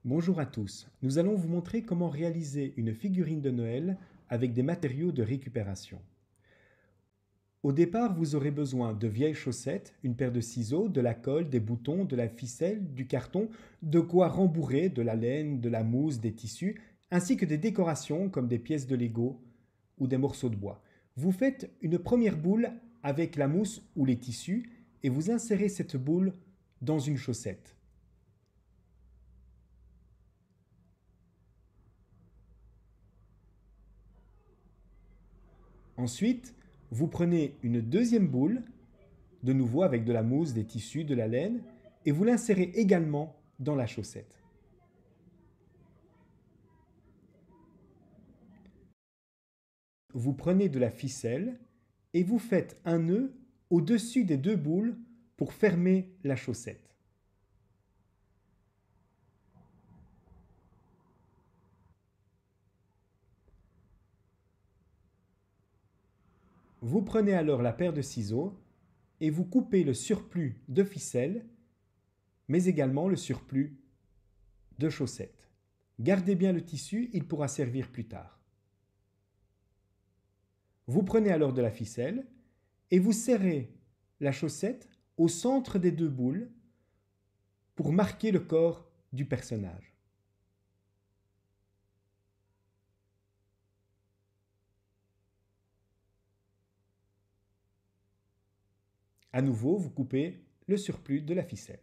Bonjour à tous, nous allons vous montrer comment réaliser une figurine de Noël avec des matériaux de récupération. Au départ, vous aurez besoin de vieilles chaussettes, une paire de ciseaux, de la colle, des boutons, de la ficelle, du carton, de quoi rembourrer, de la laine, de la mousse, des tissus, ainsi que des décorations comme des pièces de Lego ou des morceaux de bois. Vous faites une première boule avec la mousse ou les tissus et vous insérez cette boule dans une chaussette. Ensuite, vous prenez une deuxième boule, de nouveau avec de la mousse, des tissus, de la laine, et vous l'insérez également dans la chaussette. Vous prenez de la ficelle et vous faites un nœud au-dessus des deux boules pour fermer la chaussette. Vous prenez alors la paire de ciseaux et vous coupez le surplus de ficelle, mais également le surplus de chaussettes. Gardez bien le tissu, il pourra servir plus tard. Vous prenez alors de la ficelle et vous serrez la chaussette au centre des deux boules pour marquer le corps du personnage. À nouveau, vous coupez le surplus de la ficelle.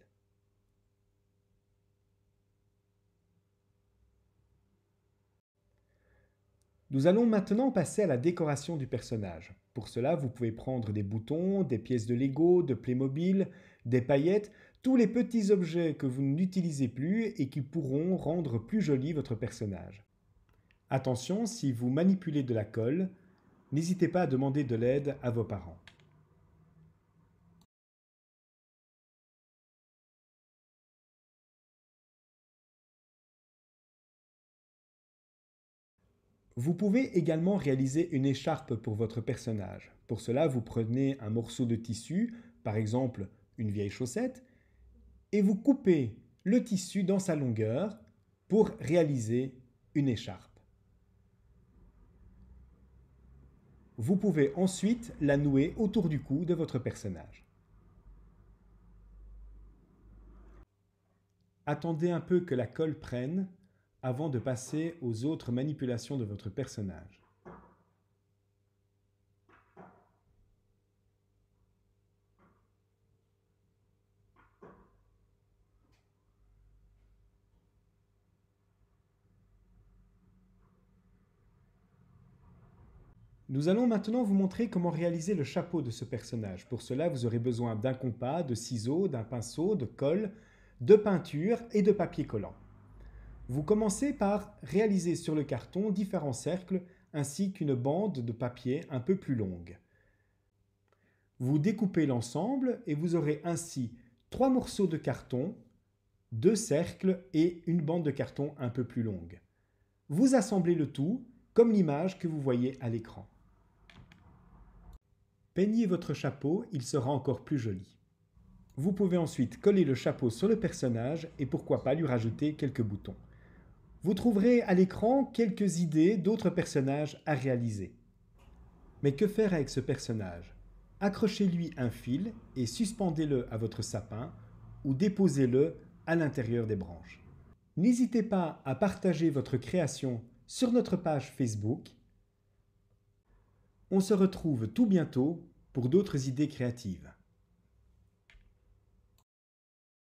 Nous allons maintenant passer à la décoration du personnage. Pour cela, vous pouvez prendre des boutons, des pièces de Lego, de Playmobil, des paillettes, tous les petits objets que vous n'utilisez plus et qui pourront rendre plus joli votre personnage. Attention, si vous manipulez de la colle, n'hésitez pas à demander de l'aide à vos parents. Vous pouvez également réaliser une écharpe pour votre personnage. Pour cela, vous prenez un morceau de tissu, par exemple une vieille chaussette, et vous coupez le tissu dans sa longueur pour réaliser une écharpe. Vous pouvez ensuite la nouer autour du cou de votre personnage. Attendez un peu que la colle prenne avant de passer aux autres manipulations de votre personnage. Nous allons maintenant vous montrer comment réaliser le chapeau de ce personnage. Pour cela, vous aurez besoin d'un compas, de ciseaux, d'un pinceau, de colle, de peinture et de papier collant. Vous commencez par réaliser sur le carton différents cercles ainsi qu'une bande de papier un peu plus longue. Vous découpez l'ensemble et vous aurez ainsi 3 morceaux de carton, 2 cercles et une bande de carton un peu plus longue. Vous assemblez le tout comme l'image que vous voyez à l'écran. Peignez votre chapeau, il sera encore plus joli. Vous pouvez ensuite coller le chapeau sur le personnage et pourquoi pas lui rajouter quelques boutons. Vous trouverez à l'écran quelques idées d'autres personnages à réaliser. Mais que faire avec ce personnage? Accrochez-lui un fil et suspendez-le à votre sapin ou déposez-le à l'intérieur des branches. N'hésitez pas à partager votre création sur notre page Facebook. On se retrouve tout bientôt pour d'autres idées créatives.